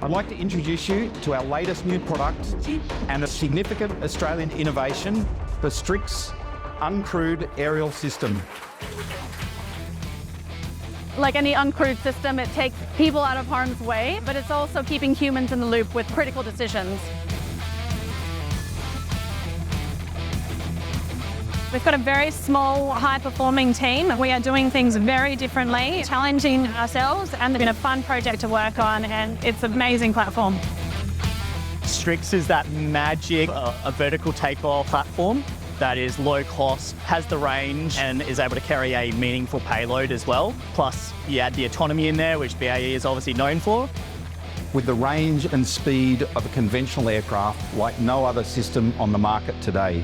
I'd like to introduce you to our latest new product and a significant Australian innovation, the STRIX uncrewed aerial system. Like any uncrewed system, it takes people out of harm's way, but it's also keeping humans in the loop with critical decisions. We've got a very small, high-performing team. We are doing things very differently, challenging ourselves, and it's been a fun project to work on, and it's an amazing platform. STRIX is that magic, a vertical takeoff platform that is low cost, has the range, and is able to carry a meaningful payload as well. Plus, you add the autonomy in there, which BAE is obviously known for. With the range and speed of a conventional aircraft like no other system on the market today.